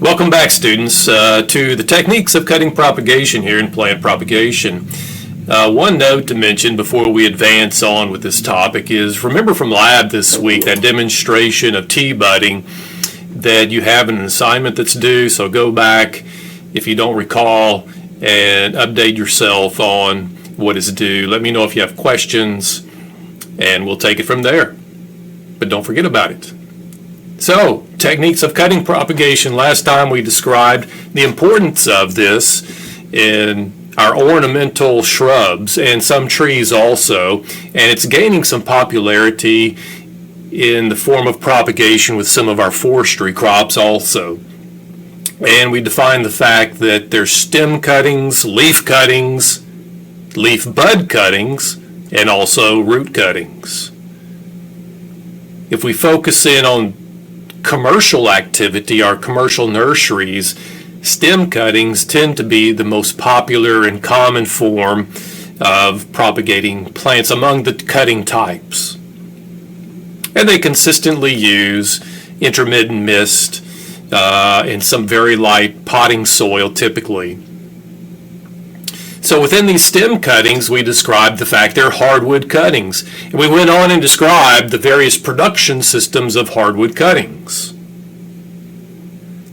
Welcome back, students, to the techniques of cutting propagation here in plant propagation. One note to mention before we advance on with this topic is, remember from lab this week, that demonstration of T-budding, that you have an assignment that's due, so go back if you don't recall and update yourself on what is due. Let me know if you have questions, and we'll take it from there. But don't forget about it. So, techniques of cutting propagation. Last time we described the importance of this in our ornamental shrubs and some trees also, and it's gaining some popularity in the form of propagation with some of our forestry crops also. And we define the fact that there's stem cuttings, leaf bud cuttings, and also root cuttings. If we focus in on commercial activity, our commercial nurseries, stem cuttings tend to be the most popular and common form of propagating plants among the cutting types. And they consistently use intermittent mist and some very light potting soil typically. So within these stem cuttings, we described the fact they're hardwood cuttings. And we went on and described the various production systems of hardwood cuttings.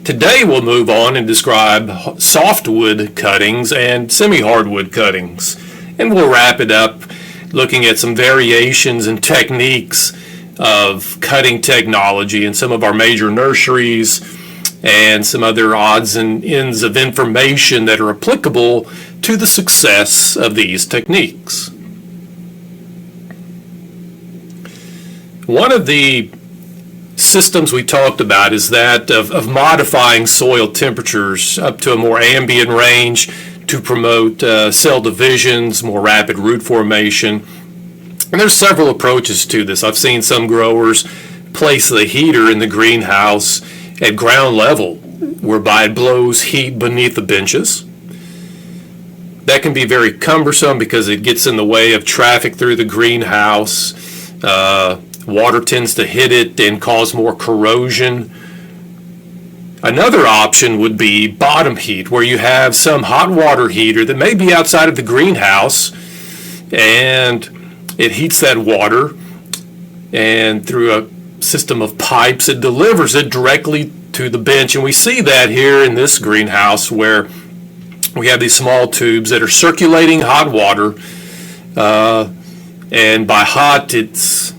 Today we'll move on and describe softwood cuttings and semi-hardwood cuttings. And we'll wrap it up looking at some variations and techniques of cutting technology in some of our major nurseries and some other odds and ends of information that are applicable to the success of these techniques. One of the systems we talked about is that of modifying soil temperatures up to a more ambient range to promote cell divisions, more rapid root formation. And there's several approaches to this. I've seen some growers place the heater in the greenhouse at ground level, whereby it blows heat beneath the benches. That can be very cumbersome because it gets in the way of traffic through the greenhouse. Water tends to hit it and cause more corrosion. Another option would be bottom heat, where you have some hot water heater that may be outside of the greenhouse, and it heats that water, and through a system of pipes, it delivers it directly to the bench. And we see that here in this greenhouse, where we have these small tubes that are circulating hot water, and by hot, it's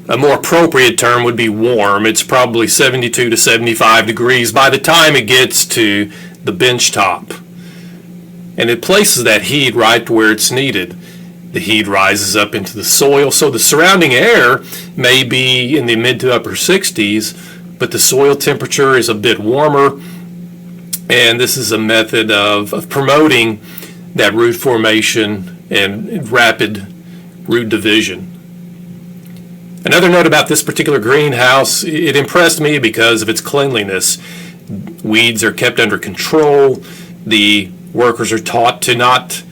a more appropriate term would be warm. It's probably 72 to 75 degrees by the time it gets to the bench top. And it places that heat right where it's needed. The heat rises up into the soil, so the surrounding air may be in the mid to upper 60s, but the soil temperature is a bit warmer. And this is a method of promoting that root formation and rapid root division. Another note about this particular greenhouse, it impressed me because of its cleanliness. Weeds are kept under control. The workers are taught to not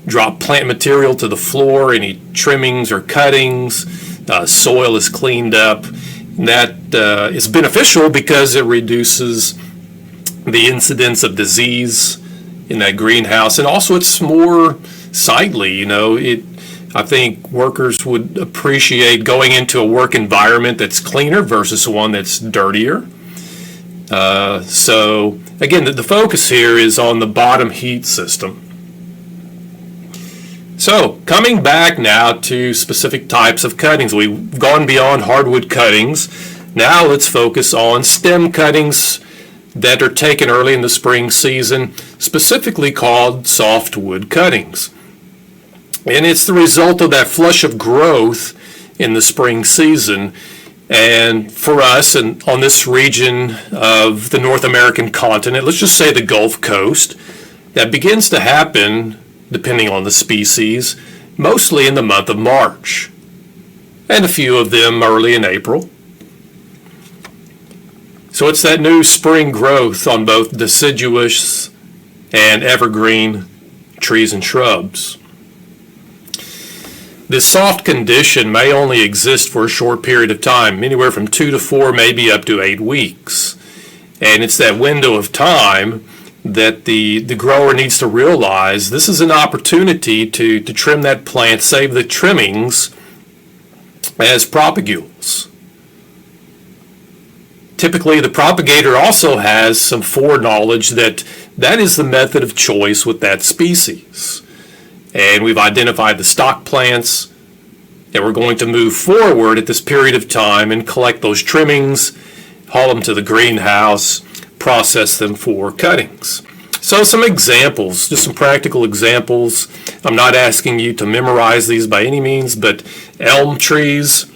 drop plant material to the floor, any trimmings or cuttings. Soil is cleaned up. And that is beneficial because it reduces the incidence of disease in that greenhouse, and also it's more sightly. I think workers would appreciate going into a work environment that's cleaner versus one that's dirtier. So again, the focus here is on the bottom heat system. So coming back now to specific types of cuttings, we've gone beyond hardwood cuttings. Now let's focus on stem cuttings that are taken early in the spring season, specifically called softwood cuttings. And it's the result of that flush of growth in the spring season. And for us, and on this region of the North American continent, let's just say the Gulf Coast, that begins to happen, depending on the species, mostly in the month of March, and a few of them early in April. So it's that new spring growth on both deciduous and evergreen trees and shrubs. This soft condition may only exist for a short period of time, anywhere from 2 to 4, maybe up to 8 weeks. And it's that window of time that the grower needs to realize this is an opportunity to trim that plant, save the trimmings as propagules. Typically, the propagator also has some foreknowledge that that is the method of choice with that species. And we've identified the stock plants, and we're going to move forward at this period of time and collect those trimmings, haul them to the greenhouse, process them for cuttings. So some examples, just some practical examples. I'm not asking you to memorize these by any means, but elm trees,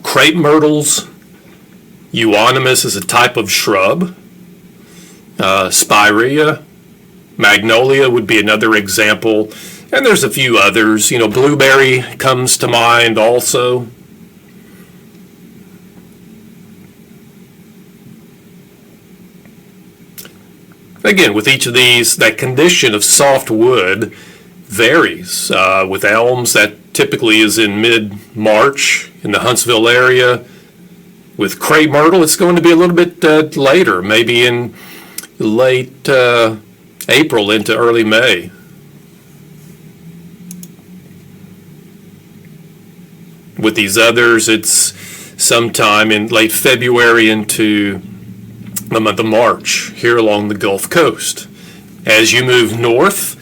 crepe myrtles, euonymus is a type of shrub, spirea, magnolia would be another example, and there's a few others. Blueberry comes to mind also. Again, with each of these, that condition of soft wood varies. With elms, that typically is in mid-March in the Huntsville area. With crepe myrtle, it's going to be a little bit later, maybe in late April into early May. With these others, it's sometime in late February into the month of March here along the Gulf Coast. As you move north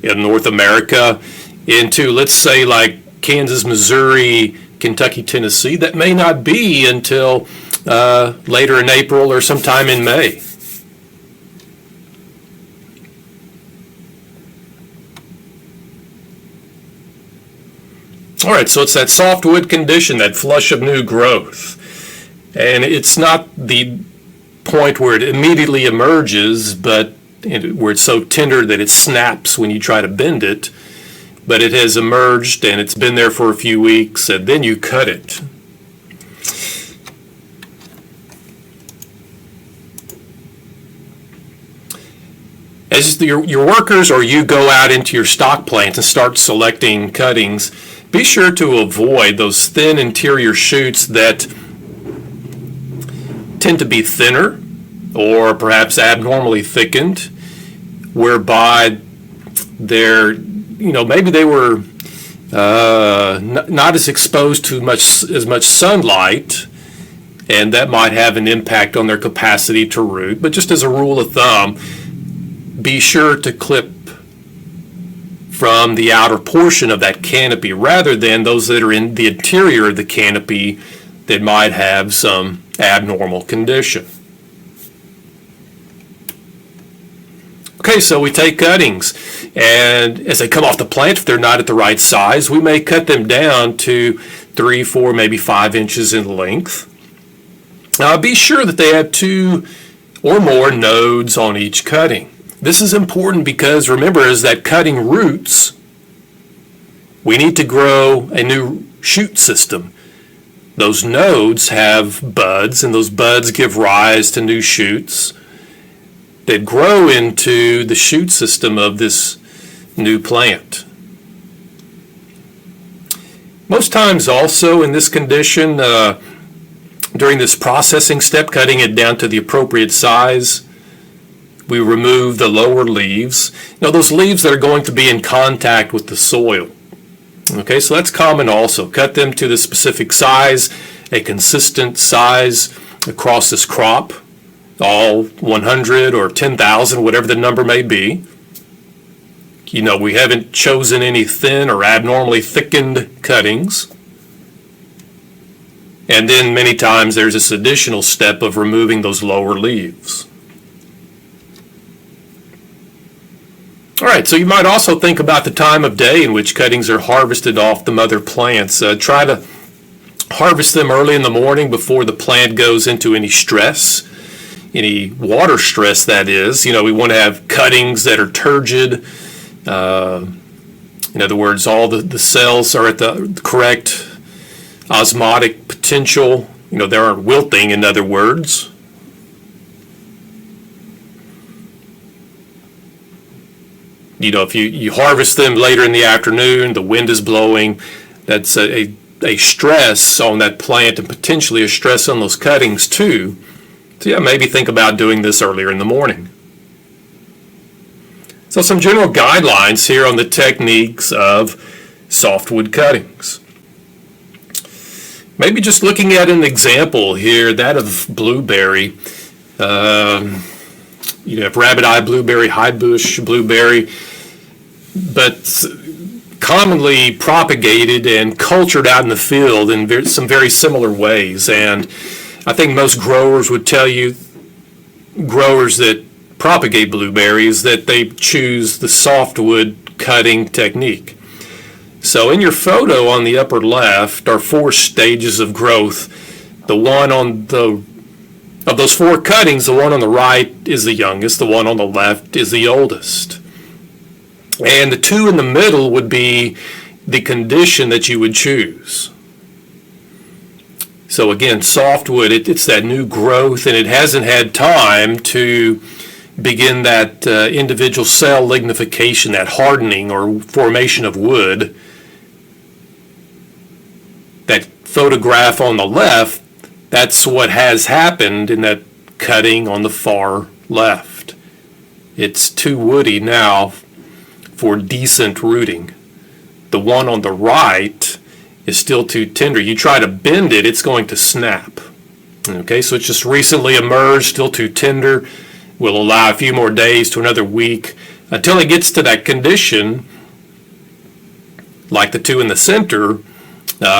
in North America into, let's say, like Kansas, Missouri, Kentucky, Tennessee, that may not be until later in April or sometime in May. All right, so it's that softwood condition, that flush of new growth. And it's not the point where it immediately emerges, but where it's so tender that it snaps when you try to bend it. But it has emerged and it's been there for a few weeks, and then you cut it. As your workers or you go out into your stock plants and start selecting cuttings, be sure to avoid those thin interior shoots that tend to be thinner or perhaps abnormally thickened, whereby they're, maybe they were not as exposed to as much sunlight, and that might have an impact on their capacity to root. But just as a rule of thumb, be sure to clip from the outer portion of that canopy rather than those that are in the interior of the canopy that might have some abnormal condition. Okay, so we take cuttings, and as they come off the plant, if they're not at the right size, we may cut them down to 3, 4, maybe 5 inches in length. Now, be sure that they have 2 or more nodes on each cutting. This is important because, remember, as that cutting roots, we need to grow a new shoot system. Those nodes have buds, and those buds give rise to new shoots that grow into the shoot system of this new plant. Most times also in this condition, during this processing step, cutting it down to the appropriate size, we remove the lower leaves. Those leaves that are going to be in contact with the soil. Okay, so that's common also. Cut them to the specific size, a consistent size across this crop, all 100 or 10,000, whatever the number may be. We haven't chosen any thin or abnormally thickened cuttings. And then many times there's this additional step of removing those lower leaves. All right, so you might also think about the time of day in which cuttings are harvested off the mother plants. Try to harvest them early in the morning before the plant goes into any stress, any water stress, that is. We want to have cuttings that are turgid. In other words, all the cells are at the correct osmotic potential. They aren't wilting, in other words. If you harvest them later in the afternoon, the wind is blowing, that's a stress on that plant and potentially a stress on those cuttings too, So yeah, maybe think about doing this earlier in the morning. So some general guidelines here on the techniques of softwood cuttings. Maybe just looking at an example here, that of blueberry. You have rabbit-eye blueberry, high-bush blueberry, but commonly propagated and cultured out in the field in some very similar ways. And I think most growers would tell you, growers that propagate blueberries, that they choose the softwood cutting technique. So in your photo on the upper left are 4 stages of growth. The one on the Of those 4 cuttings, the one on the right is the youngest, the one on the left is the oldest. And the 2 in the middle would be the condition that you would choose. So again, softwood, it's that new growth, and it hasn't had time to begin that individual cell lignification, that hardening or formation of wood. That photograph on the left, that's what has happened in that cutting on the far left. It's too woody now for decent rooting. The one on the right is still too tender. You try to bend it, it's going to snap. Okay, so it's just recently emerged, still too tender. We'll allow a few more days to another week until it gets to that condition, like the 2 in the center,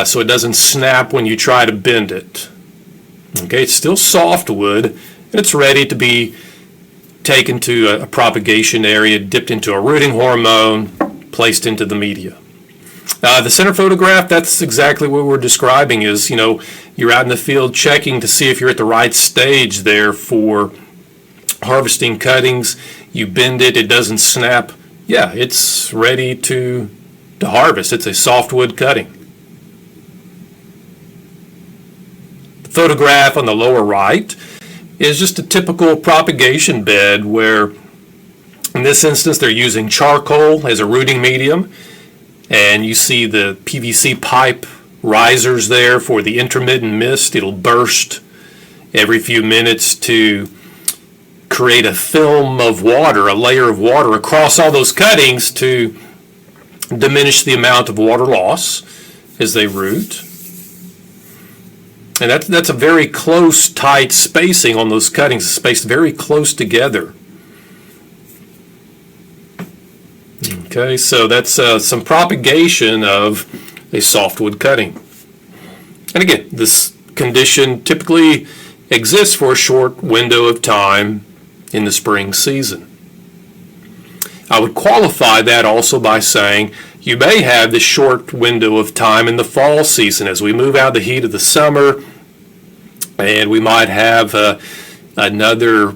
so it doesn't snap when you try to bend it. Okay, it's still softwood, and it's ready to be taken to a propagation area, dipped into a rooting hormone, placed into the media. The center photograph, that's exactly what we're describing is, you're out in the field checking to see if you're at the right stage there for harvesting cuttings. You bend it, it doesn't snap. Yeah, it's ready to harvest. It's a softwood cutting. The photograph on the lower right is just a typical propagation bed where, in this instance, they're using charcoal as a rooting medium. And you see the PVC pipe risers there for the intermittent mist. It'll burst every few minutes to create a film of water, a layer of water across all those cuttings to diminish the amount of water loss as they root. And that's a very close, tight spacing on those cuttings, spaced very close together. Okay, so that's some propagation of a softwood cutting. And again, this condition typically exists for a short window of time in the spring season. I would qualify that also by saying you may have this short window of time in the fall season as we move out of the heat of the summer, and we might have another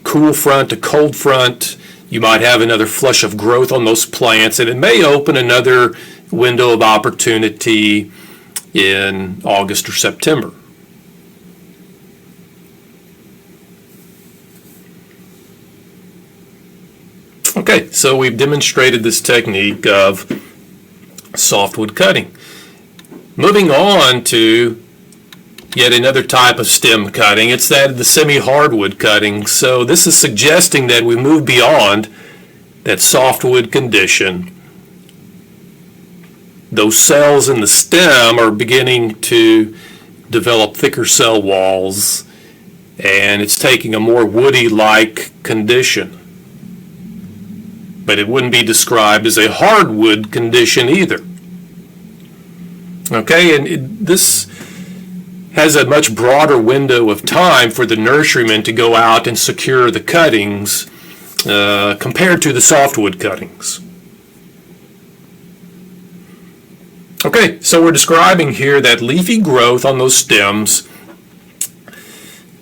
cool front, a cold front. You might have another flush of growth on those plants, and it may open another window of opportunity in August or September. Okay, so we've demonstrated this technique of softwood cutting. Moving on to yet another type of stem cutting. It's that of the semi-hardwood cutting. So this is suggesting that we move beyond that softwood condition. Those cells in the stem are beginning to develop thicker cell walls, and it's taking a more woody-like condition. But it wouldn't be described as a hardwood condition either. Okay, and this has a much broader window of time for the nurseryman to go out and secure the cuttings compared to the softwood cuttings. Okay, so we're describing here that leafy growth on those stems,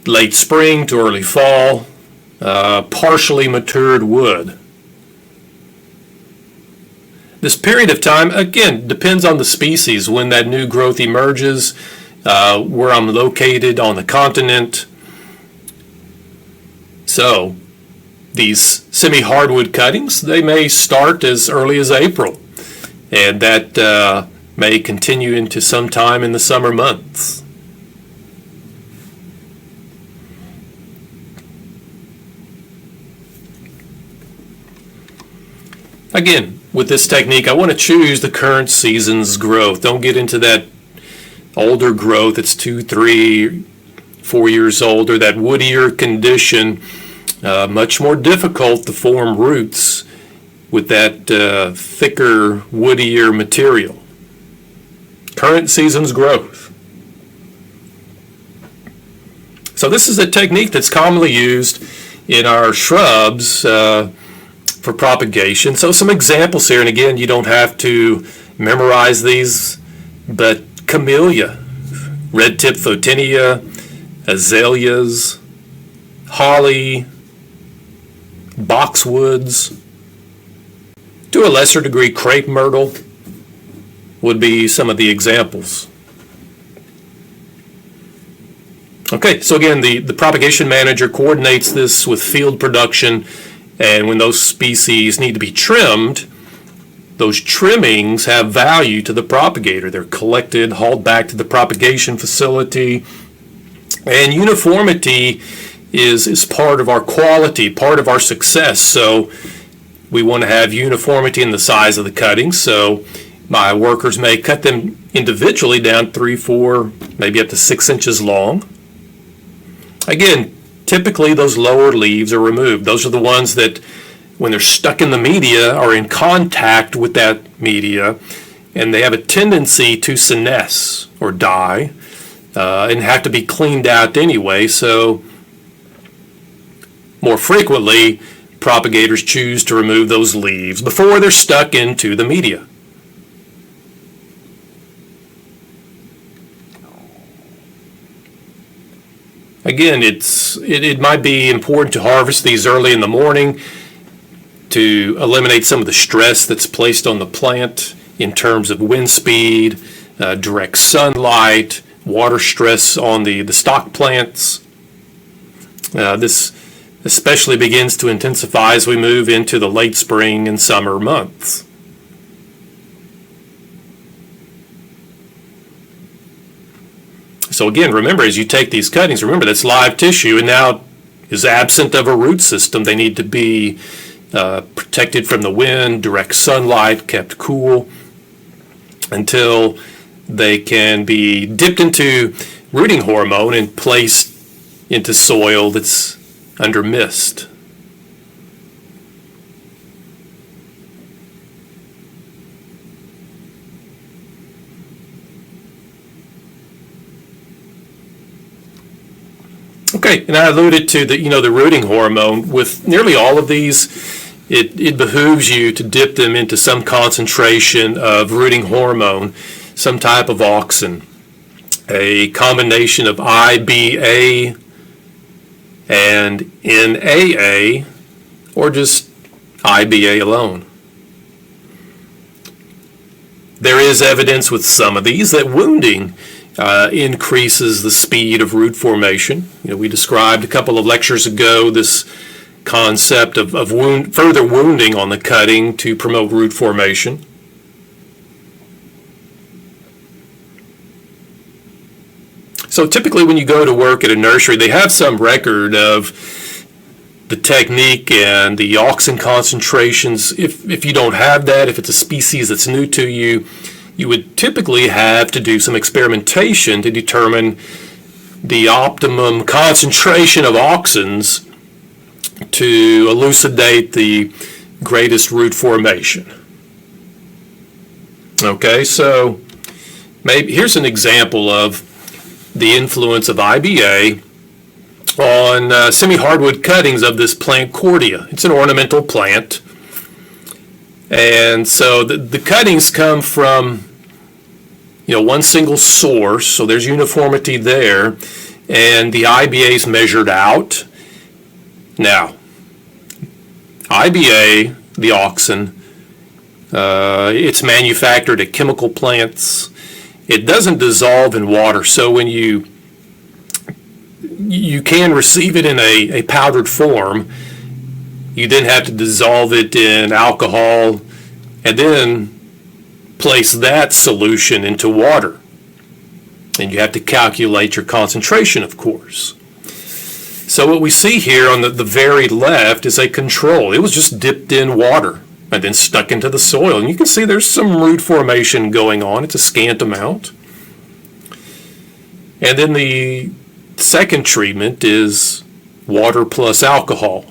late spring to early fall, partially matured wood. This period of time, again, depends on the species when that new growth emerges, where I'm located on the continent. So these semi-hardwood cuttings, they may start as early as April, and that may continue into some time in the summer months. Again, with this technique, I want to choose the current season's growth. Don't get into that older growth that's 2, 3, 4 years old, or that woodier condition. Much more difficult to form roots with that thicker, woodier material. Current season's growth. So this is a technique that's commonly used in our shrubs for propagation. So some examples here, and again, you don't have to memorize these, but camellia, red-tip photinia, azaleas, holly, boxwoods, to a lesser degree crepe myrtle would be some of the examples. Okay, so again, the propagation manager coordinates this with field production, and when those species need to be trimmed, those trimmings have value to the propagator. They're collected, hauled back to the propagation facility, and uniformity is part of our quality, part of our success. So we want to have uniformity in the size of the cuttings. So my workers may cut them individually down 3, 4, maybe up to 6 inches long. Again, typically those lower leaves are removed. Those are the ones that, when they're stuck in the media, are in contact with that media, and they have a tendency to senesce or die and have to be cleaned out anyway. So more frequently, propagators choose to remove those leaves before they're stuck into the media. Again, it might be important to harvest these early in the morning to eliminate some of the stress that's placed on the plant in terms of wind speed, direct sunlight, water stress on the stock plants. This especially begins to intensify as we move into the late spring and summer months. So again, remember, as you take these cuttings, remember that's live tissue and now is absent of a root system. They need to be protected from the wind, direct sunlight, kept cool until they can be dipped into rooting hormone and placed into soil that's under mist. Okay, and I alluded to the rooting hormone. With nearly all of these, it behooves you to dip them into some concentration of rooting hormone, some type of auxin, a combination of IBA and NAA, or just IBA alone. There is evidence with some of these that wounding increases the speed of root formation. We described a couple of lectures ago this concept of further wounding on the cutting to promote root formation. So typically when you go to work at a nursery, they have some record of the technique and the auxin concentrations. If you don't have that, if it's a species that's new to you, you would typically have to do some experimentation to determine the optimum concentration of auxins to elucidate the greatest root formation. Okay, so maybe here's an example of the influence of IBA on semi-hardwood cuttings of this plant Cordia. It's an ornamental plant. And so the cuttings come from one single source, so there's uniformity there, and the IBA is measured out. Now, IBA, the auxin, it's manufactured at chemical plants. It doesn't dissolve in water, so when you can receive it in a powdered form, you then have to dissolve it in alcohol and then place that solution into water. And you have to calculate your concentration, of course. So what we see here on the very left is a control. It was just dipped in water and then stuck into the soil. And you can see there's some root formation going on. It's a scant amount. And then the second treatment is water plus alcohol.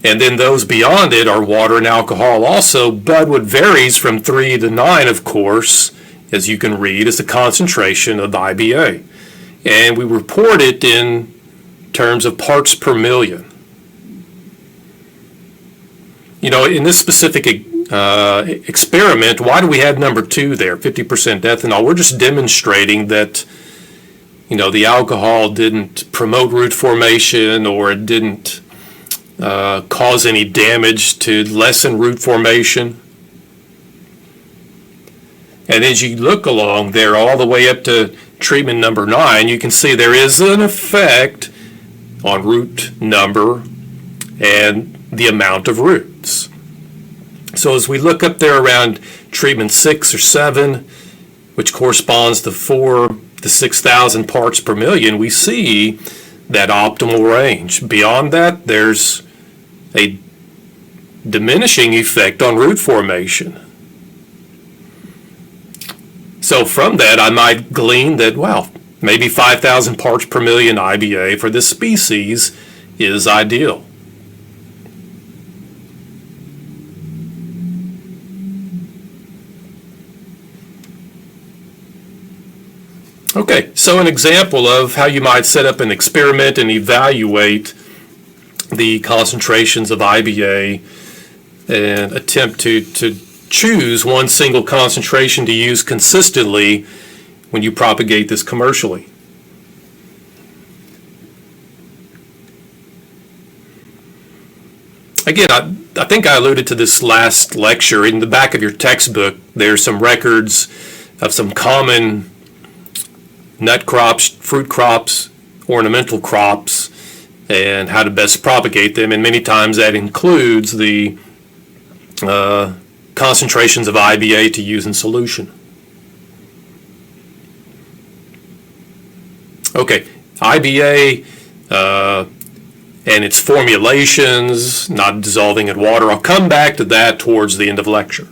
And then those beyond it are water and alcohol also, but what varies from 3 to 9, of course, as you can read, is the concentration of IBA. And we report it in terms of parts per million. You know, in this specific experiment, why do we have number 2 there, 50% ethanol? We're just demonstrating that, you know, the alcohol didn't promote root formation, or it didn't cause any damage to lessen root formation. And as you look along there all the way up to treatment number 9, you can see there is an effect on root number and the amount of roots. So as we look up there around treatment 6 or 7, which corresponds to 4 to 6,000 parts per million, we see that optimal range. Beyond that, there's a diminishing effect on root formation. So from that, I might glean that, well, maybe 5,000 parts per million IBA for this species is ideal. Okay, so an example of how you might set up an experiment and evaluate the concentrations of IBA and attempt to choose one single concentration to use consistently when you propagate this commercially. Again, I think I alluded to this last lecture. In the back of your textbook, there's some records of some common nut crops, fruit crops, ornamental crops, and how to best propagate them. And many times that includes the concentrations of IBA to use in solution. Okay, IBA and its formulations, not dissolving in water. I'll come back to that towards the end of lecture.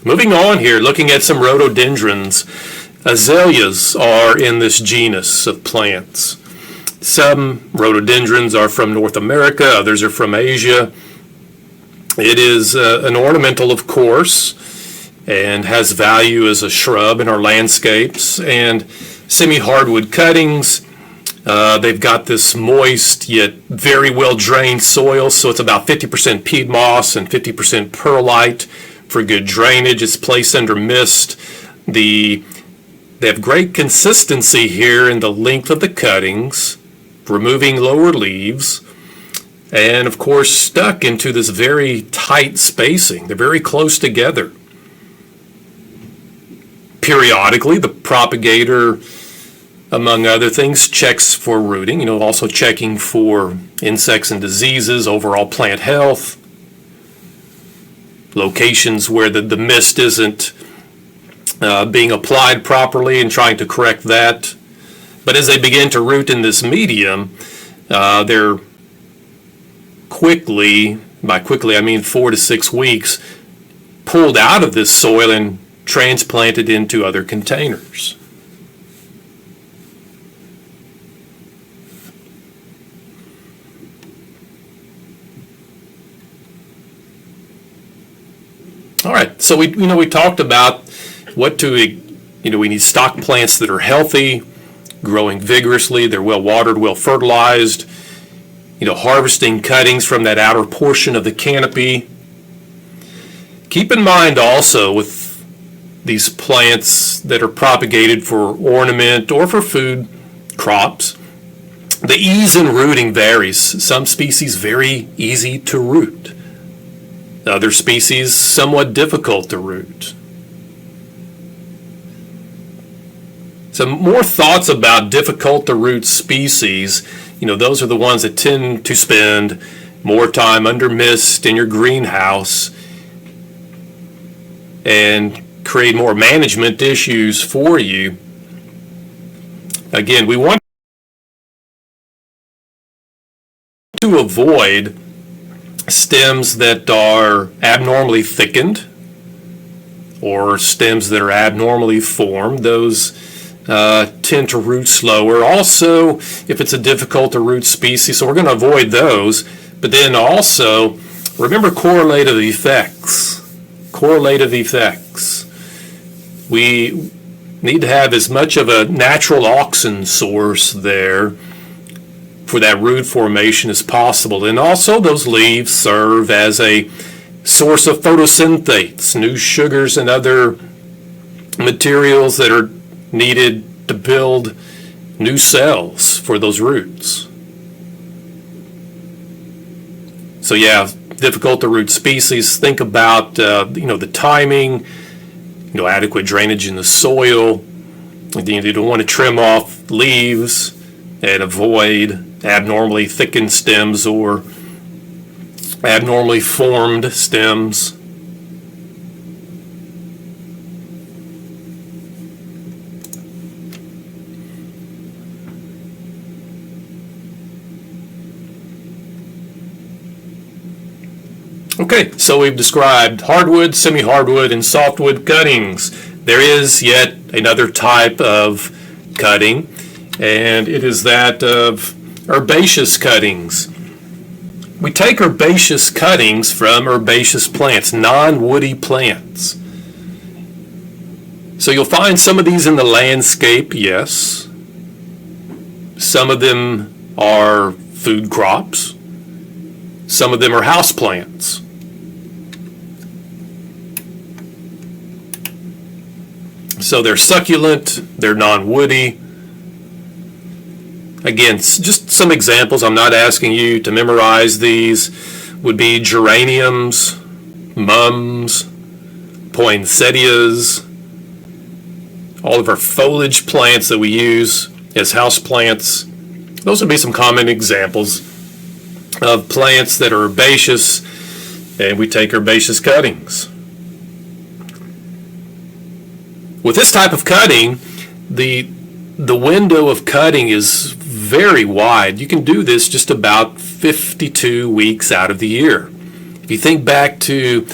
Moving on here, looking at some rhododendrons. Azaleas are in this genus of plants. Some rhododendrons are from North America, others are from Asia. It is an ornamental, of course, and has value as a shrub in our landscapes. And semi-hardwood cuttings, they've got this moist yet very well drained soil, so it's about 50% peat moss and 50% perlite for good drainage. It's placed under mist. They have great consistency here in the length of the cuttings, removing lower leaves, and of course stuck into this very tight spacing. They're very close together. Periodically, the propagator, among other things, checks for rooting, also checking for insects and diseases, overall plant health, locations where the mist isn't being applied properly and trying to correct that. But as they begin to root in this medium, they're quickly, by quickly I mean 4 to 6 weeks, pulled out of this soil and transplanted into other containers. All right, so we talked about we need stock plants that are healthy, growing vigorously, they're well watered, well fertilized, harvesting cuttings from that outer portion of the canopy. Keep in mind also with these plants that are propagated for ornament or for food crops, the ease in rooting varies. Some species very easy to root. Other species somewhat difficult to root. Some more thoughts about difficult to root species. Those are the ones that tend to spend more time under mist in your greenhouse and create more management issues for you. Again, we want to avoid stems that are abnormally thickened or stems that are abnormally formed. Those tend to root slower. Also, if it's a difficult to root species, so we're going to avoid those. But then also, remember correlative effects. Correlative effects. We need to have as much of a natural auxin source there for that root formation as possible. And also those leaves serve as a source of photosynthates, new sugars and other materials that are needed to build new cells for those roots. So yeah, difficult to root species. Think about the timing, adequate drainage in the soil. You don't want to trim off leaves and avoid abnormally thickened stems or abnormally formed stems. Okay, so we've described hardwood, semi-hardwood, and softwood cuttings. There is yet another type of cutting, and it is that of herbaceous cuttings. We take herbaceous cuttings from herbaceous plants, non-woody plants. So you'll find some of these in the landscape, yes. Some of them are food crops. Some of them are house plants. So they're succulent, they're non-woody. Again, just some examples. I'm not asking you to memorize these. Would be geraniums, mums, poinsettias, all of our foliage plants that we use as house plants. Those would be some common examples of plants that are herbaceous, and we take herbaceous cuttings. With this type of cutting, the window of cutting is very wide. You can do this just about 52 weeks out of the year. If you think back to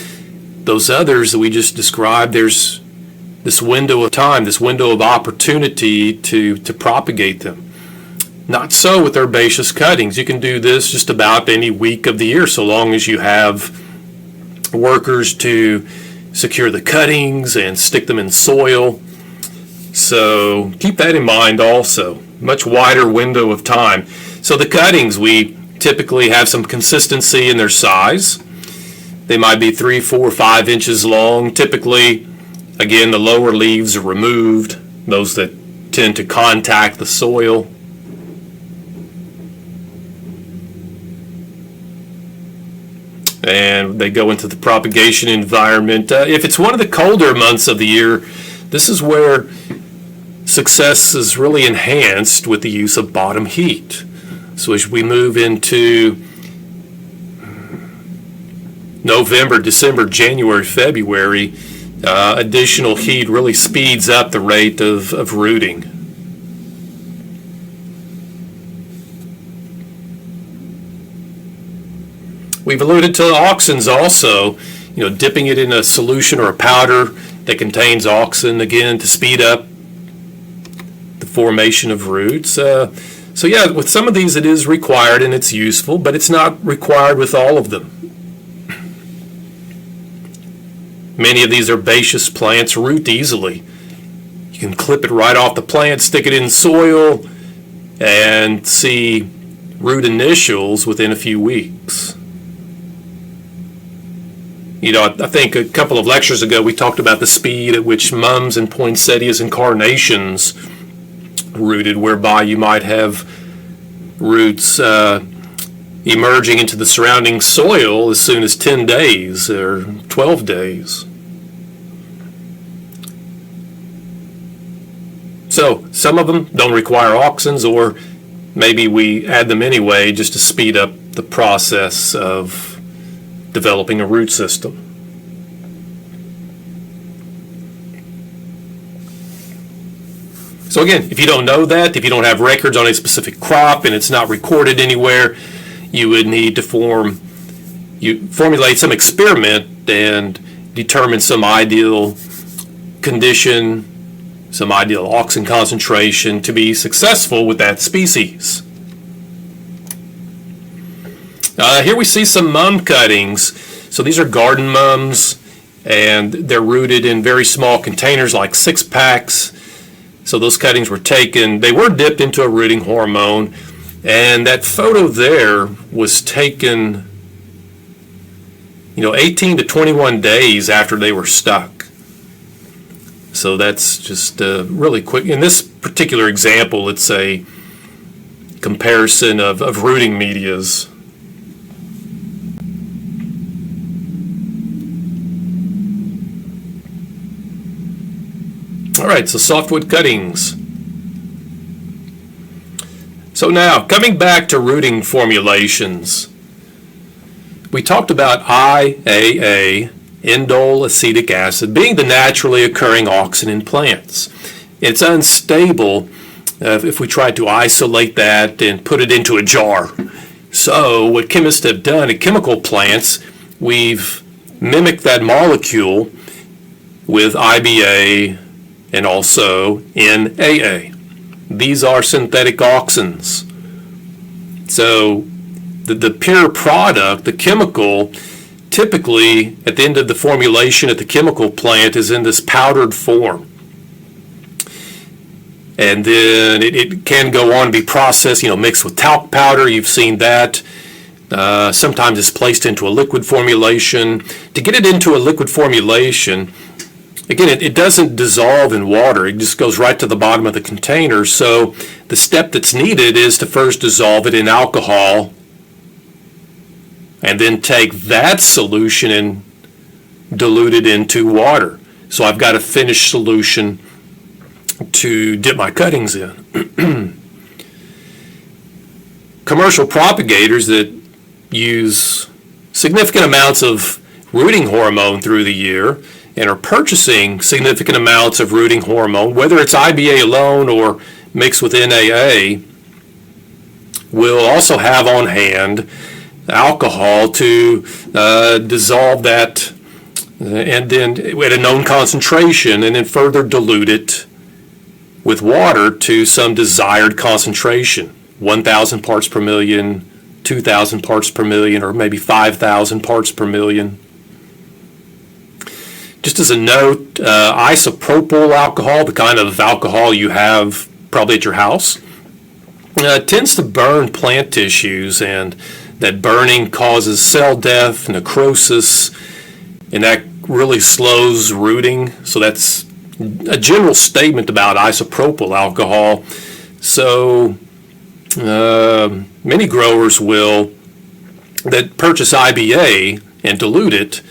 those others that we just described, there's this window of time, this window of opportunity to propagate them. Not so with herbaceous cuttings. You can do this just about any week of the year, so long as you have workers to secure the cuttings and stick them in soil. So keep that in mind also. Much wider window of time. So the cuttings, we typically have some consistency in their size. They might be 3, 4, 5 inches long. Typically, again, the lower leaves are removed, those that tend to contact the soil. And they go into the propagation environment. If it's one of the colder months of the year, this is where success is really enhanced with the use of bottom heat. So as we move into November, December, January, February, additional heat really speeds up the rate of rooting. We've alluded to auxins also, dipping it in a solution or a powder that contains auxin, again, to speed up the formation of roots. So yeah, with some of these it is required and it's useful, but it's not required with all of them. Many of these herbaceous plants root easily. You can clip it right off the plant, stick it in soil, and see root initials within a few weeks. I think a couple of lectures ago we talked about the speed at which mums and poinsettias and carnations rooted, whereby you might have roots emerging into the surrounding soil as soon as 10 days or 12 days. So some of them don't require auxins, or maybe we add them anyway just to speed up the process of developing a root system. So again, if you don't know that, if you don't have records on a specific crop and it's not recorded anywhere, you would need to formulate some experiment and determine some ideal condition, some ideal auxin concentration to be successful with that species. Here we see some mum cuttings. So these are garden mums, and they're rooted in very small containers like 6-packs. So those cuttings were taken, they were dipped into a rooting hormone, and that photo there was taken 18 to 21 days after they were stuck. So that's just really quick. In this particular example, it's a comparison of rooting medias. All right, so softwood cuttings. So now, coming back to rooting formulations, we talked about IAA, indole acetic acid, being the naturally occurring auxin in plants. It's unstable if we try to isolate that and put it into a jar. So what chemists have done at chemical plants, we've mimicked that molecule with IBA and also NAA. These are synthetic auxins. So the pure product, the chemical, typically at the end of the formulation at the chemical plant is in this powdered form. And then it can go on to be processed, mixed with talc powder. You've seen that. Sometimes it's placed into a liquid formulation. To get it into a liquid formulation, again, it doesn't dissolve in water. It just goes right to the bottom of the container. So the step that's needed is to first dissolve it in alcohol and then take that solution and dilute it into water. So I've got a finished solution to dip my cuttings in. Commercial propagators that use significant amounts of rooting hormone through the year and are purchasing significant amounts of rooting hormone, whether it's IBA alone or mixed with NAA, will also have on hand alcohol to dissolve that and then at a known concentration and then further dilute it with water to some desired concentration, 1,000 parts per million, 2,000 parts per million, or maybe 5,000 parts per million. Just as a note, isopropyl alcohol, the kind of alcohol you have probably at your house, tends to burn plant tissues, and that burning causes cell death, necrosis, and that really slows rooting. So that's a general statement about isopropyl alcohol. So many growers that purchase IBA and dilute it,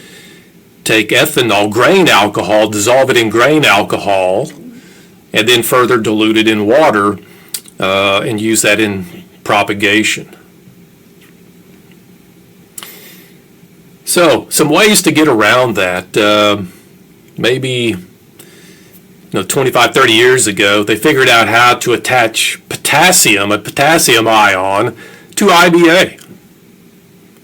take ethanol, grain alcohol, dissolve it in grain alcohol, and then further dilute it in water and use that in propagation. So, some ways to get around that. Maybe 25, 30 years ago, they figured out how to attach potassium, a potassium ion, to IBA.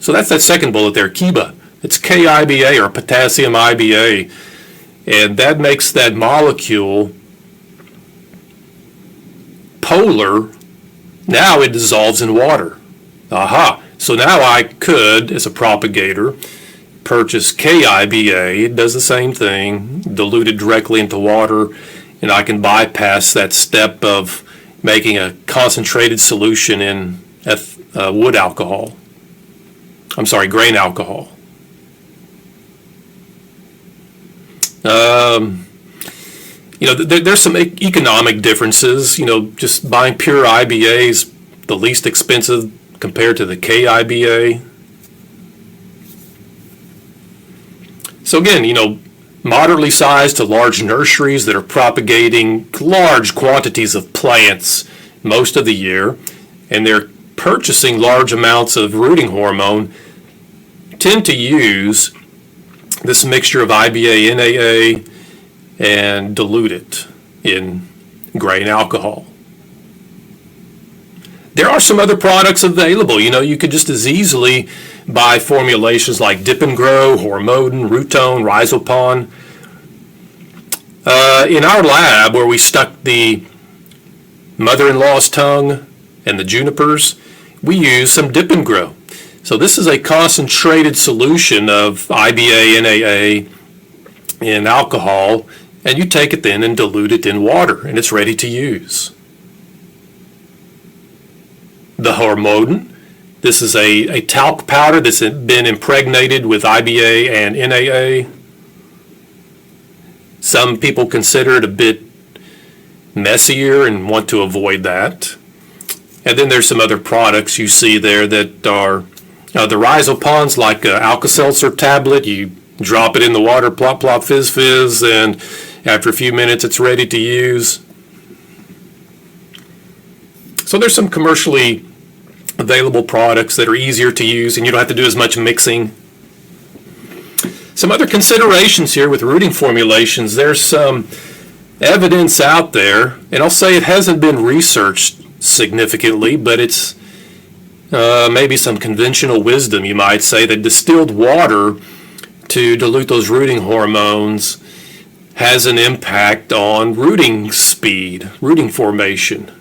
So that's that second bullet there, KIBA. It's KIBA, or potassium IBA, and that makes that molecule polar. Now it dissolves in water. Aha! So now I could, as a propagator, purchase KIBA. It does the same thing, diluted directly into water, and I can bypass that step of making a concentrated solution in wood alcohol. Grain alcohol. There's some economic differences. Just buying pure IBA is the least expensive compared to the KIBA. So again, moderately sized to large nurseries that are propagating large quantities of plants most of the year, and they're purchasing large amounts of rooting hormone, tend to use this mixture of IBA, NAA, and dilute it in grain alcohol. There are some other products available. You could just as easily buy formulations like Dip and Grow, Hormodin, Rootone, Rhizopon. In our lab, where we stuck the mother-in-law's tongue and the junipers, we use some Dip and Grow. So this is a concentrated solution of IBA, NAA, and alcohol, and you take it then and dilute it in water, and it's ready to use. The Hormodin, this is a talc powder that's been impregnated with IBA and NAA. Some people consider it a bit messier and want to avoid that. And then there's some other products you see there that are the Rhizopons, like an Alka-Seltzer tablet. You drop it in the water, plop, plop, fizz, fizz, and after a few minutes it's ready to use. So there's some commercially available products that are easier to use, and you don't have to do as much mixing. Some other considerations here with rooting formulations. There's some evidence out there, and I'll say it hasn't been researched significantly, but it's maybe some conventional wisdom, you might say, that distilled water to dilute those rooting hormones has an impact on rooting speed, rooting formation.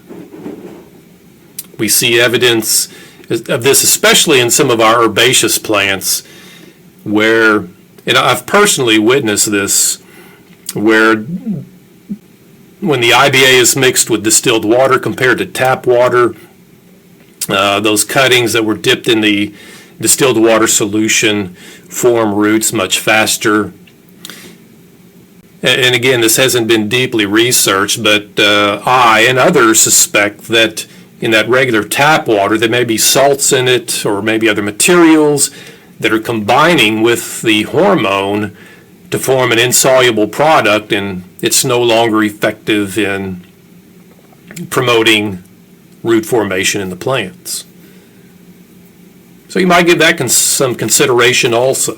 We see evidence of this, especially in some of our herbaceous plants, where, and I've personally witnessed this, where when the IBA is mixed with distilled water compared to tap water, those cuttings that were dipped in the distilled water solution form roots much faster. And again, this hasn't been deeply researched, but I and others suspect that in that regular tap water, there may be salts in it or maybe other materials that are combining with the hormone to form an insoluble product, and it's no longer effective in promoting root formation in the plants. So you might give that some consideration also,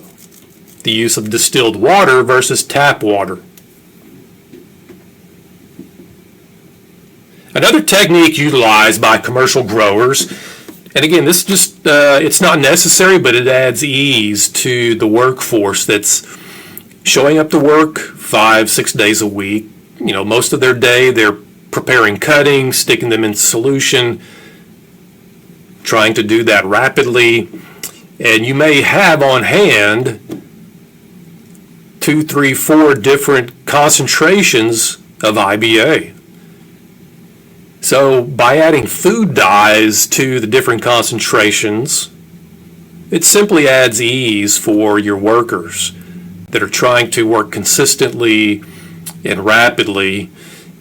the use of distilled water versus tap water. Another technique utilized by commercial growers, and again, this just, it's not necessary, but it adds ease to the workforce that's showing up to work 5-6 days a week. Most of their day they're preparing cuttings, sticking them in solution, trying to do that rapidly. And you may have on hand 2, 3, 4 different concentrations of IBA. So by adding food dyes to the different concentrations, it simply adds ease for your workers that are trying to work consistently and rapidly.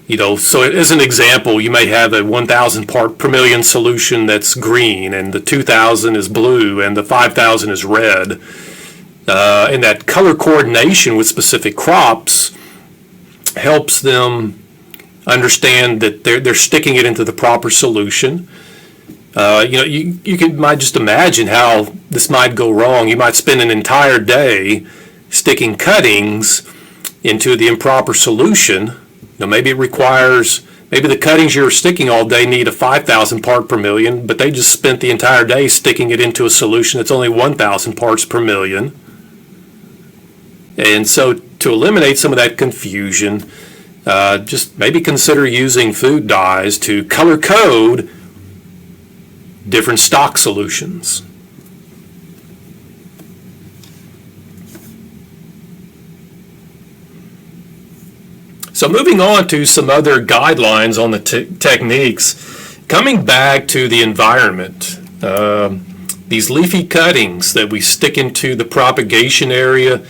So as an example, you may have a 1,000 part per million solution that's green, and the 2,000 is blue, and the 5,000 is red. And that color coordination with specific crops helps them understand that they're sticking it into the proper solution. You might just imagine how this might go wrong. You might spend an entire day sticking cuttings into the improper solution. Maybe it requires, maybe the cuttings you're sticking all day need a 5,000 part per million, but they just spent the entire day sticking it into a solution that's only 1,000 parts per million. And so to eliminate some of that confusion, just maybe consider using food dyes to color code different stock solutions. So moving on to some other guidelines on the techniques, coming back to the environment, these leafy cuttings that we stick into the propagation area,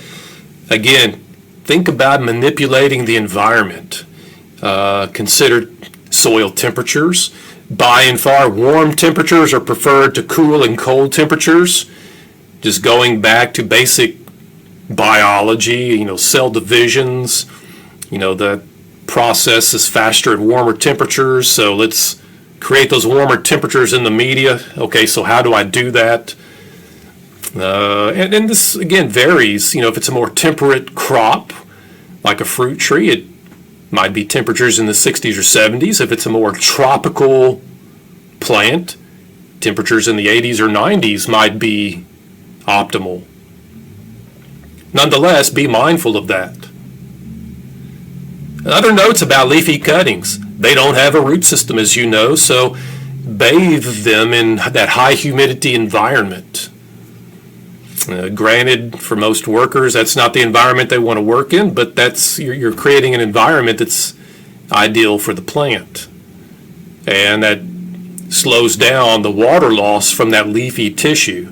again, think about manipulating the environment. Consider soil temperatures. By and far, warm temperatures are preferred to cool and cold temperatures. Just going back to basic biology, cell divisions, the process is faster at warmer temperatures, so let's create those warmer temperatures in the media. Okay, so how do I do that? And this, again, varies. If it's a more temperate crop, like a fruit tree, it might be temperatures in the 60s or 70s. If it's a more tropical plant, temperatures in the 80s or 90s might be optimal. Nonetheless, be mindful of that. Other notes about leafy cuttings. They don't have a root system, as you know, so bathe them in that high humidity environment. Granted, for most workers, that's not the environment they want to work in, but you're creating an environment that's ideal for the plant. And that slows down the water loss from that leafy tissue.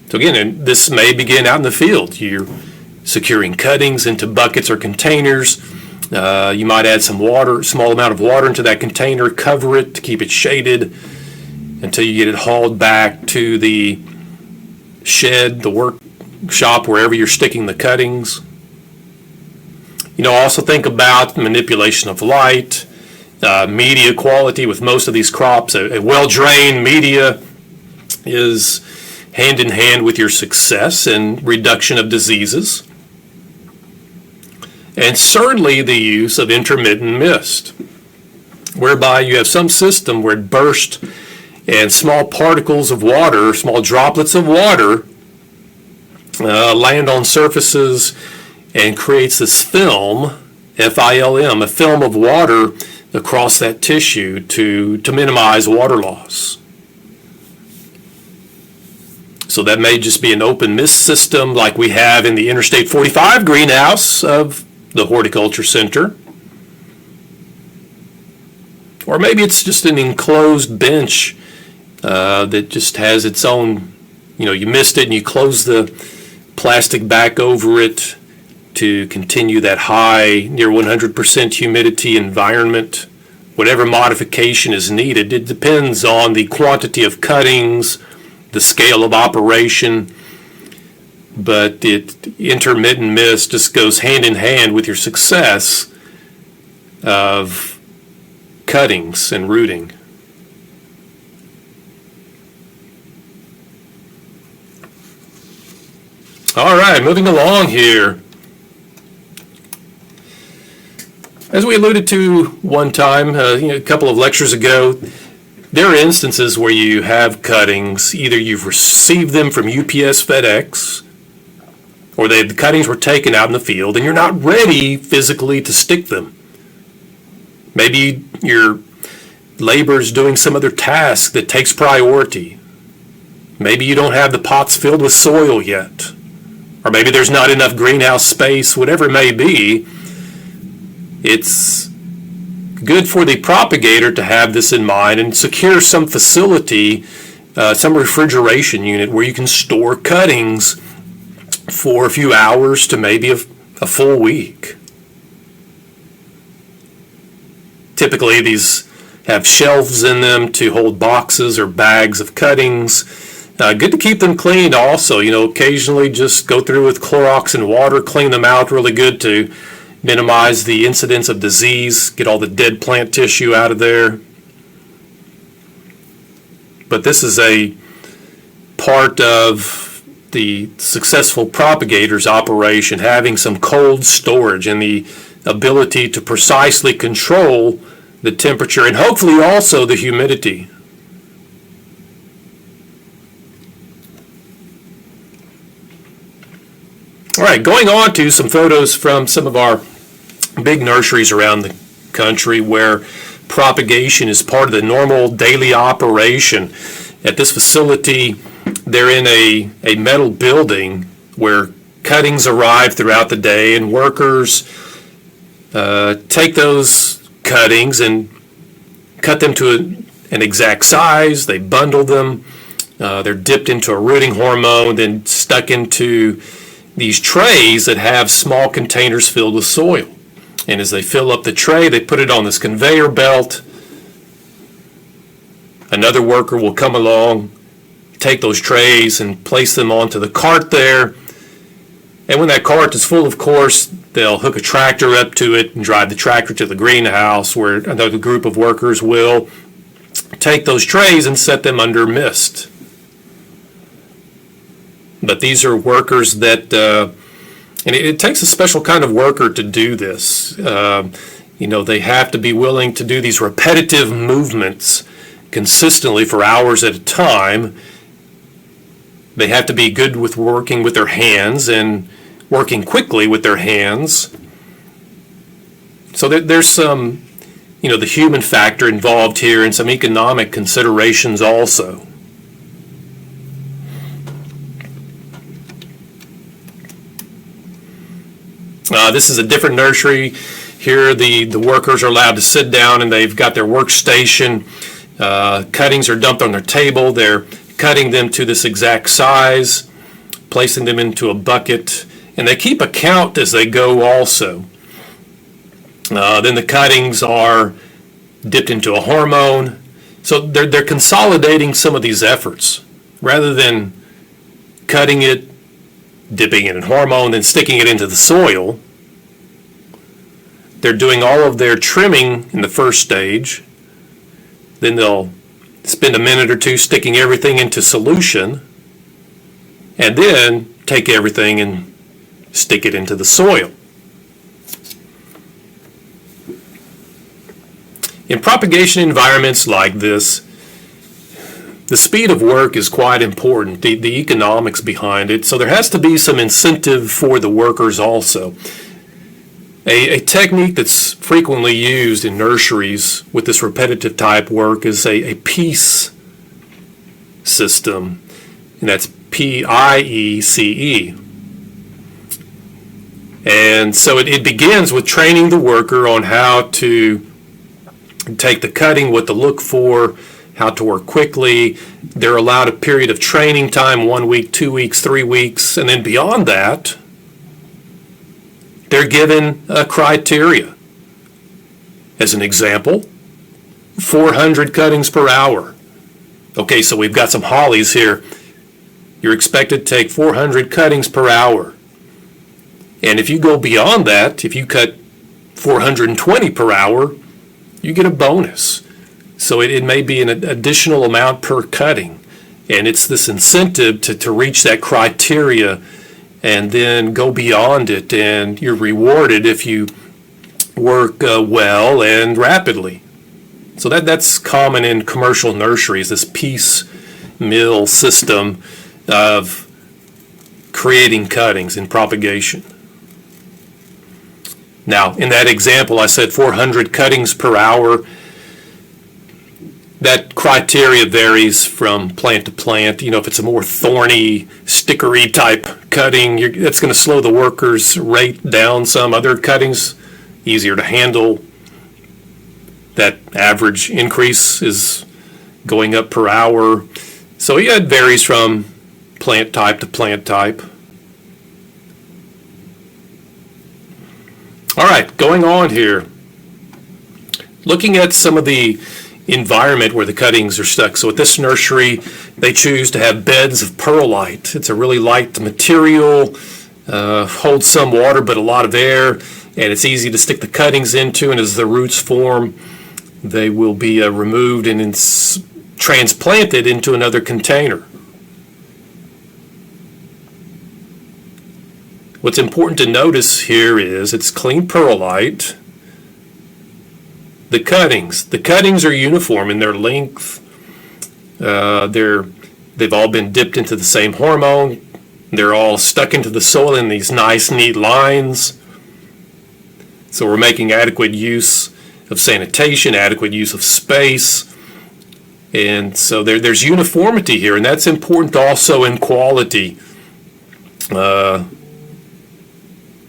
So again, this may begin out in the field. You're securing cuttings into buckets or containers. You might add some water, small amount of water into that container, cover it to keep it shaded until you get it hauled back to the shed, the workshop, wherever you're sticking the cuttings. Also think about manipulation of light, media quality with most of these crops. A well-drained media is hand in hand with your success and reduction of diseases. And certainly the use of intermittent mist, whereby you have some system where it bursts and small particles of water, small droplets of water, land on surfaces and creates this film, F-I-L-M, a film of water across that tissue to minimize water loss. So that may just be an open mist system like we have in the Interstate 45 greenhouse of the Horticulture Center. Or maybe it's just an enclosed bench that just has its own, you missed it and you close the plastic back over it to continue that high, near 100% humidity environment. Whatever modification is needed, it depends on the quantity of cuttings, the scale of operation, but intermittent mist just goes hand in hand with your success of cuttings and rooting. All right, moving along here. As we alluded to one time, a couple of lectures ago, there are instances where you have cuttings, either you've received them from UPS, FedEx, or the cuttings were taken out in the field and you're not ready physically to stick them. Maybe your labor's doing some other task that takes priority. Maybe you don't have the pots filled with soil yet. Or maybe there's not enough greenhouse space, whatever it may be. It's good for the propagator to have this in mind and secure some facility, some refrigeration unit where you can store cuttings for a few hours to maybe a full week. Typically these have shelves in them to hold boxes or bags of cuttings. Good to keep them cleaned also. Occasionally just go through with Clorox and water, clean them out really good to minimize the incidence of disease, get all the dead plant tissue out of there. But this is a part of the successful propagator's operation, having some cold storage and the ability to precisely control the temperature and hopefully also the humidity. All right, going on to some photos from some of our big nurseries around the country where propagation is part of the normal daily operation. At this facility, they're in a metal building where cuttings arrive throughout the day and workers take those cuttings and cut them to an exact size. They bundle them. They're dipped into a rooting hormone, then stuck into these trays that have small containers filled with soil. And as they fill up the tray, they put it on this conveyor belt. Another worker will come along, take those trays and place them onto the cart there. And when that cart is full, of course, they'll hook a tractor up to it and drive the tractor to the greenhouse where another group of workers will take those trays and set them under mist. But these are workers that, and it takes a special kind of worker to do this. They have to be willing to do these repetitive movements consistently for hours at a time. They have to be good with working with their hands and working quickly with their hands. So there's some, the human factor involved here and some economic considerations also. This is a different nursery. Here the workers are allowed to sit down and they've got their workstation. Cuttings are dumped on their table. They're cutting them to this exact size, placing them into a bucket, and they keep a count as they go also. Then the cuttings are dipped into a hormone. So they're consolidating some of these efforts. Rather than cutting it, dipping it in hormone, then sticking it into the soil, they're doing all of their trimming in the first stage. Then they'll spend a minute or two sticking everything into solution, and then take everything and stick it into the soil. In propagation environments like this, the speed of work is quite important, the economics behind it, so there has to be some incentive for the workers also. A technique that's frequently used in nurseries with this repetitive type work is a PIECE system, and that's PIECE. And so it begins with training the worker on how to take the cutting, what to look for, how to work quickly. They're allowed a period of training time, 1 week, 2 weeks, 3 weeks, and then beyond that, they're given a criteria. As an example, 400 cuttings per hour. Okay, so we've got some hollies here. You're expected to take 400 cuttings per hour. And if you go beyond that, if you cut 420 per hour, you get a bonus. So it may be an additional amount per cutting. And it's this incentive to reach that criteria and then go beyond it, and you're rewarded if you work well and rapidly. So that's common in commercial nurseries, this piecemeal system of creating cuttings in propagation. Now, in that example, I said 400 cuttings per hour. That criteria varies from plant to plant. If it's a more thorny, stickery type cutting, that's going to slow the worker's rate down some. Other cuttings, easier to handle. That average increase is going up per hour. So yeah, it varies from plant type to plant type. All right, going on here. Looking at some of the environment where the cuttings are stuck. So at this nursery, they choose to have beds of perlite. It's a really light material, holds some water but a lot of air, and it's easy to stick the cuttings into, and as the roots form, they will be removed and transplanted into another container. What's important to notice here is it's clean perlite. The cuttings are uniform in their length. They've all been dipped into the same hormone. They're all stuck into the soil in these nice, neat lines. So we're making adequate use of sanitation, adequate use of space. And so there's uniformity here, and that's important also in quality.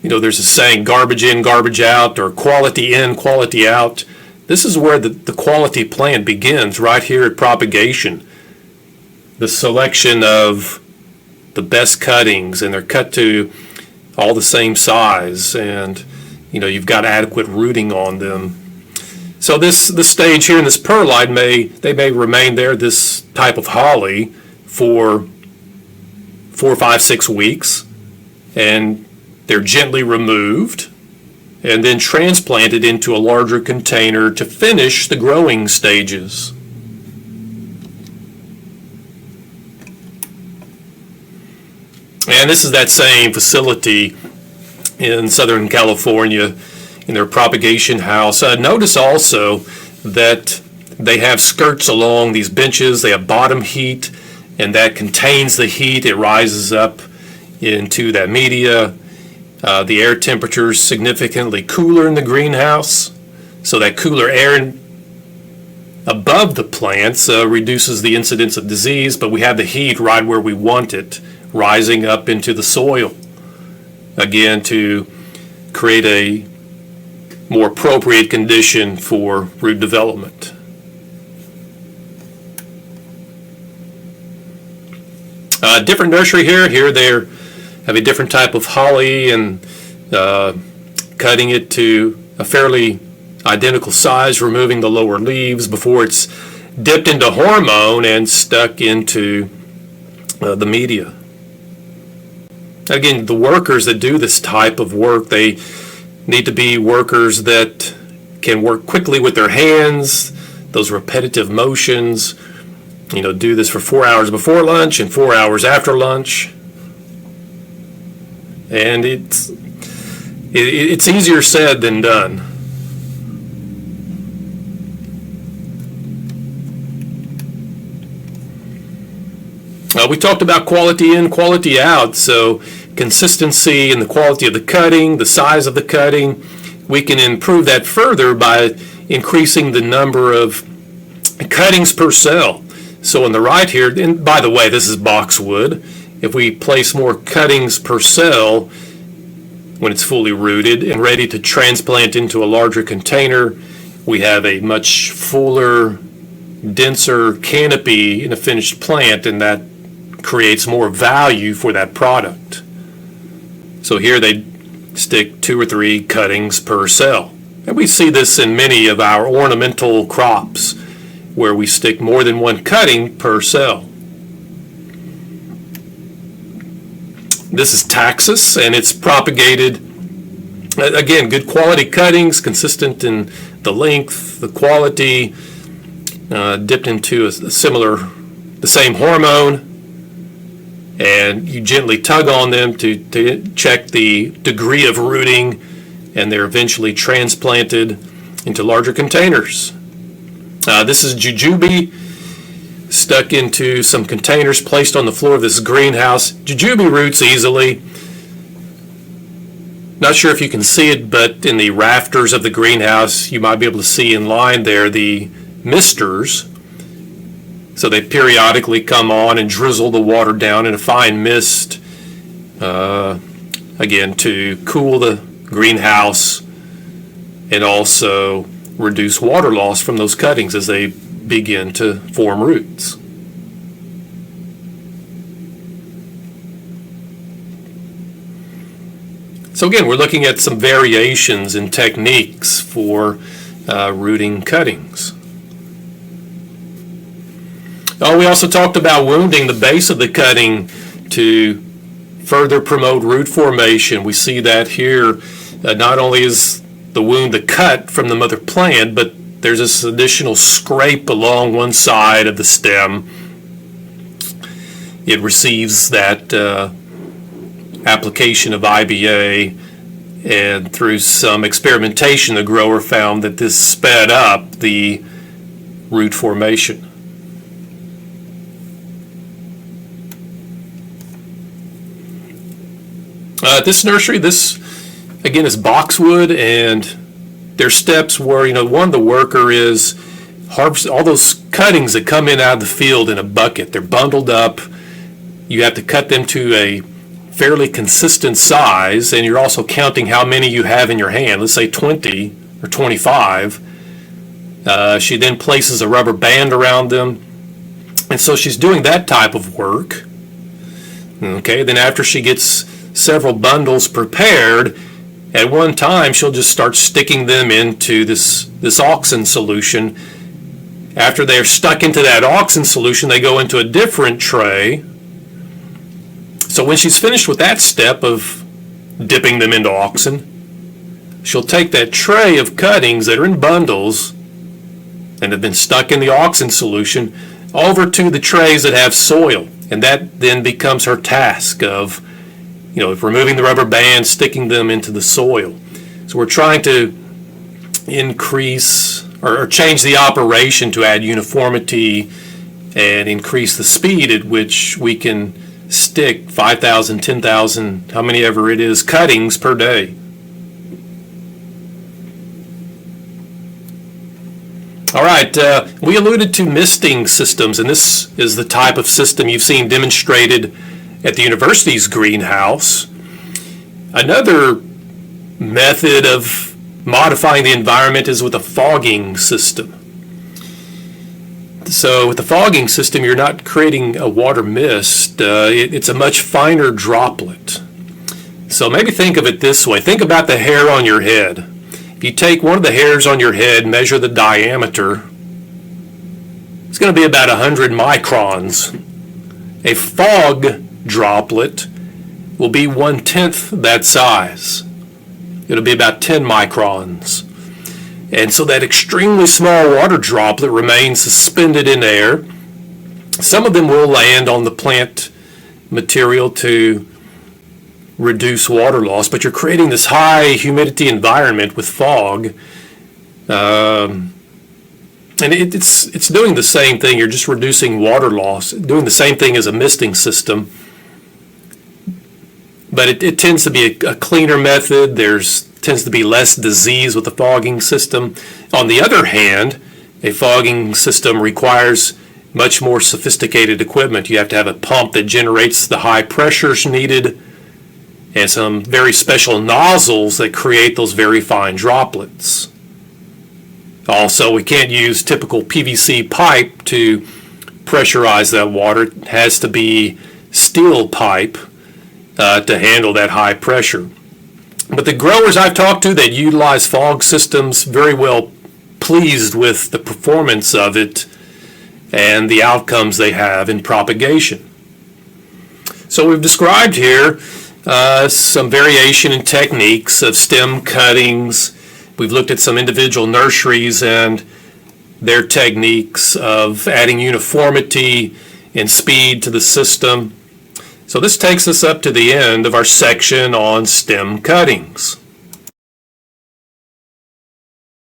There's a saying, garbage in, garbage out, or quality in, quality out. This is where the quality plan begins, right here at propagation. The selection of the best cuttings, and they're cut to all the same size, and you've got adequate rooting on them. So this stage here in this perlite may remain there, this type of holly, for 4, 5, 6 weeks, and they're gently removed and then transplanted into a larger container to finish the growing stages. And this is that same facility in Southern California. in their propagation house. Notice also that they have skirts along these benches. They have bottom heat, and that contains the heat. It rises up into that media. The air temperature is significantly cooler in the greenhouse, so that cooler air above the plants reduces the incidence of disease, but we have the heat right where we want it, rising up into the soil, again to create a more appropriate condition for root development. Different nursery here. Here they have a different type of holly and cutting it to a fairly identical size, removing the lower leaves before it's dipped into hormone and stuck into the media. Again, the workers that do this type of work, they need to be workers that can work quickly with their hands, those repetitive motions, do this for 4 hours before lunch and 4 hours after lunch. And it's easier said than done. We talked about quality in, quality out, so consistency in the quality of the cutting, the size of the cutting. We can improve that further by increasing the number of cuttings per cell. So on the right here, and by the way, this is boxwood. If we place more cuttings per cell when it's fully rooted and ready to transplant into a larger container, we have a much fuller, denser canopy in a finished plant, and that creates more value for that product. So here they stick 2 or 3 cuttings per cell. And we see this in many of our ornamental crops where we stick more than 1 cutting per cell. This is Taxus, and it's propagated, again, good quality cuttings, consistent in the length, the quality, dipped into the same hormone, and you gently tug on them to check the degree of rooting, and they're eventually transplanted into larger containers. This is jujube stuck into some containers placed on the floor of this greenhouse. Jujube roots easily. Not sure if you can see it, but in the rafters of the greenhouse, you might be able to see in line there the misters. So they periodically come on and drizzle the water down in a fine mist, again, to cool the greenhouse and also reduce water loss from those cuttings as they begin to form roots. So again, we're looking at some variations in techniques for rooting cuttings. We also talked about wounding the base of the cutting to further promote root formation. We see that here. Not only is the wound the cut from the mother plant, but there's this additional scrape along one side of the stem. It receives that application of IBA, and through some experimentation, the grower found that this sped up the root formation. This nursery, this again is boxwood, and their steps were, one, the worker is harvest all those cuttings that come in out of the field in a bucket. They're bundled up. You have to cut them to a fairly consistent size, and you're also counting how many you have in your hand. Let's say 20 or 25. She then places a rubber band around them, and so she's doing that type of work. Okay, then after she gets several bundles prepared, at one time she'll just start sticking them into this auxin solution. After they're stuck into that auxin solution, they go into a different tray. So when she's finished with that step of dipping them into auxin, she'll take that tray of cuttings that are in bundles and have been stuck in the auxin solution over to the trays that have soil, and that then becomes her task of removing the rubber band, sticking them into the soil. So we're trying to increase or change the operation to add uniformity and increase the speed at which we can stick 5,000, 10,000, how many ever it is, cuttings per day. All right, we alluded to misting systems, and this is the type of system you've seen demonstrated at the university's greenhouse. Another method of modifying the environment is with a fogging system. So with the fogging system, you're not creating a water mist. It's a much finer droplet. So maybe think of it this way. Think about the hair on your head. If you take one of the hairs on your head, measure the diameter, it's going to be about 100 microns. A fog droplet will be 1/10 that size. It'll be about 10 microns. And so that extremely small water droplet remains suspended in air. Some of them will land on the plant material to reduce water loss, but you're creating this high humidity environment with fog. And it's doing the same thing. You're just reducing water loss, doing the same thing as a misting system. But it tends to be a cleaner method. Tends to be less disease with the fogging system. On the other hand, a fogging system requires much more sophisticated equipment. You have to have a pump that generates the high pressures needed and some very special nozzles that create those very fine droplets. Also, we can't use typical PVC pipe to pressurize that water. It has to be steel pipe to handle that high pressure. But the growers I've talked to that utilize fog systems very well pleased with the performance of it and the outcomes they have in propagation. So we've described here some variation in techniques of stem cuttings. We've looked at some individual nurseries and their techniques of adding uniformity and speed to the system. So this takes us up to the end of our section on stem cuttings.